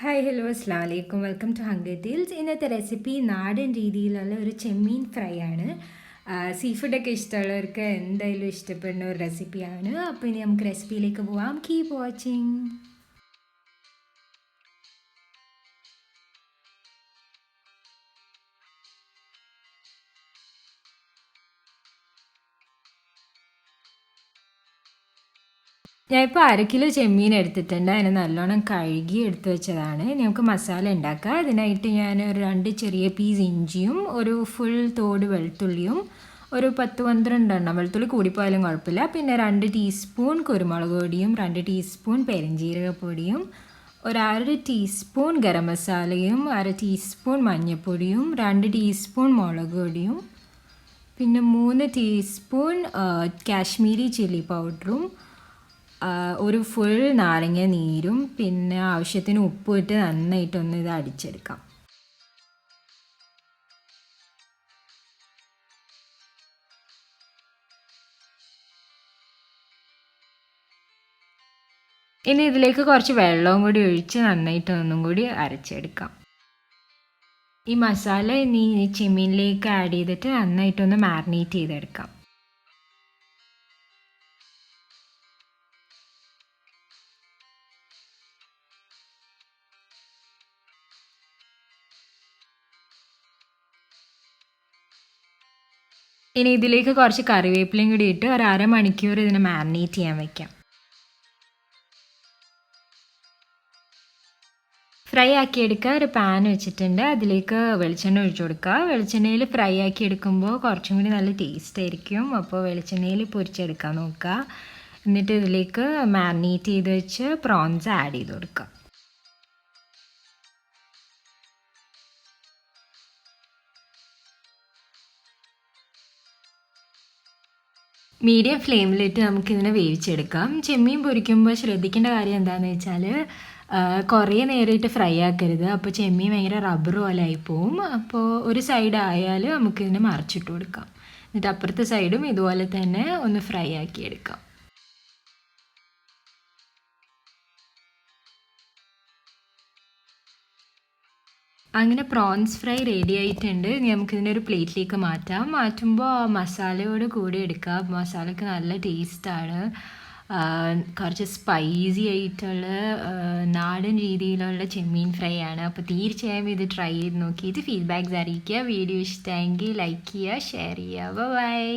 Hi hello അസ്സാം വലൈക്കും welcome to hunger tales. ഇന്നത്തെ റെസിപ്പി നാടൻ രീതിയിലുള്ള ഒരു ചെമ്മീൻ ഫ്രൈ ആണ്. സീ ഫുഡൊക്കെ ഇഷ്ടമുള്ളവർക്ക് എന്തായാലും ഇഷ്ടപ്പെടുന്ന ഒരു റെസിപ്പിയാണ്. അപ്പോൾ ഇനി നമുക്ക് റെസിപ്പിയിലേക്ക് പോവാം. Keep watching. ഞാനിപ്പോൾ 1/2 കിലോ ചെമ്മീൻ എടുത്തിട്ടുണ്ട്. അതിനെ നല്ലോണം കഴുകി എടുത്ത് വെച്ചതാണ്. നമുക്ക് മസാല ഉണ്ടാക്കാം. അതിനായിട്ട് ഞാൻ ഒരു 2 ചെറിയ പീസ് ഇഞ്ചിയും ഒരു ഫുൾ തോട് വെളുത്തുള്ളിയും ഒരു 10-12 എണ്ണം വെളുത്തുള്ളി കൂടിപ്പോയാലും കുഴപ്പമില്ല. പിന്നെ 2 ടീസ്പൂൺ കുരുമുളക് പൊടിയും 2 ടീസ്പൂൺ പെരിഞ്ജീരകപ്പൊടിയും ഒരു 1/2 ടീസ്പൂൺ ഗരം മസാലയും 1/2 ടീസ്പൂൺ മഞ്ഞൾപ്പൊടിയും 2 ടീസ്പൂൺ മുളക് പൊടിയും പിന്നെ 3 ടീസ്പൂൺ കാശ്മീരി ചില്ലി പൗഡറും ഒരു ഫുൾ നാരങ്ങ നീരും പിന്നെ ആവശ്യത്തിന് ഉപ്പ് ഇട്ട് നന്നായിട്ടൊന്ന് ഇത് അടിച്ചെടുക്കാം. ഇനി ഇതിലേക്ക് കുറച്ച് വെള്ളവും കൂടി ഒഴിച്ച് നന്നായിട്ടൊന്നും കൂടി അരച്ചെടുക്കാം. ഈ മസാല ഇനി ചെമ്മീനിലേക്ക് ആഡ് ചെയ്തിട്ട് നന്നായിട്ടൊന്ന് മാരിനേറ്റ് ചെയ്തെടുക്കാം. ഇനി ഇതിലേക്ക് കുറച്ച് കറിവേപ്പിലയും കൂടി ഇട്ട് ഒരു 1/2 മണിക്കൂർ ഇതിനെ മാരിനേറ്റ് ചെയ്യാൻ വയ്ക്കാം. ഫ്രൈ ആക്കി എടുക്കുക. ഒരു പാൻ വെച്ചിട്ടുണ്ട്. അതിലേക്ക് വെളിച്ചെണ്ണ ഒഴിച്ചു കൊടുക്കുക. വെളിച്ചെണ്ണയിൽ ഫ്രൈ ആക്കി എടുക്കുമ്പോൾ കുറച്ചും കൂടി നല്ല ടേസ്റ്റ് ആയിരിക്കും. അപ്പോൾ വെളിച്ചെണ്ണയിൽ പൊരിച്ചെടുക്കാൻ നോക്കുക. എന്നിട്ട് ഇതിലേക്ക് മാരിനേറ്റ് ചെയ്ത് വെച്ച് പ്രോൺസ് ആഡ് ചെയ്ത് കൊടുക്കുക. മീഡിയം ഫ്ലെയിമിലിട്ട് നമുക്കിതിനെ വേവിച്ചെടുക്കാം. ചെമ്മീൻ പൊരിക്കുമ്പോൾ ശ്രദ്ധിക്കേണ്ട കാര്യം എന്താണെന്ന് വെച്ചാൽ കുറേ നേരമായിട്ട് ഫ്രൈ ആക്കരുത്. അപ്പോൾ ചെമ്മീൻ ഭയങ്കര റബ്ബർ പോലെ ആയിപ്പോവും. അപ്പോൾ ഒരു സൈഡ് ആയാൽ നമുക്കിതിനെ മറിച്ചിട്ട് കൊടുക്കാം. എന്നിട്ട് അപ്പുറത്തെ സൈഡും ഇതുപോലെ തന്നെ ഒന്ന് ഫ്രൈ ആക്കി എടുക്കാം. അങ്ങനെ പ്രോൺസ് ഫ്രൈ റെഡി ആയിട്ടുണ്ട്. ഇനി നമുക്കിതിനെ ഒരു പ്ലേറ്റിലേക്ക് മാറ്റാം. മാറ്റുമ്പോൾ മസാലയോട് കൂടി എടുക്കുക. മസാലയ്ക്ക് നല്ല ടേസ്റ്റാണ്. കുറച്ച് സ്പൈസി ആയിട്ടുള്ള നാടൻ രീതിയിലുള്ള ചെമ്മീൻ ഫ്രൈ ആണ്. അപ്പോൾ തീർച്ചയായും ഇത് ട്രൈ ചെയ്ത് നോക്കിയിട്ട് ഫീഡ്ബാക്ക്സ് അറിയിക്കുക. വീഡിയോ ഇഷ്ടമെങ്കിൽ ലൈക്ക് ചെയ്യുക, ഷെയർ ചെയ്യുക. ബൈ.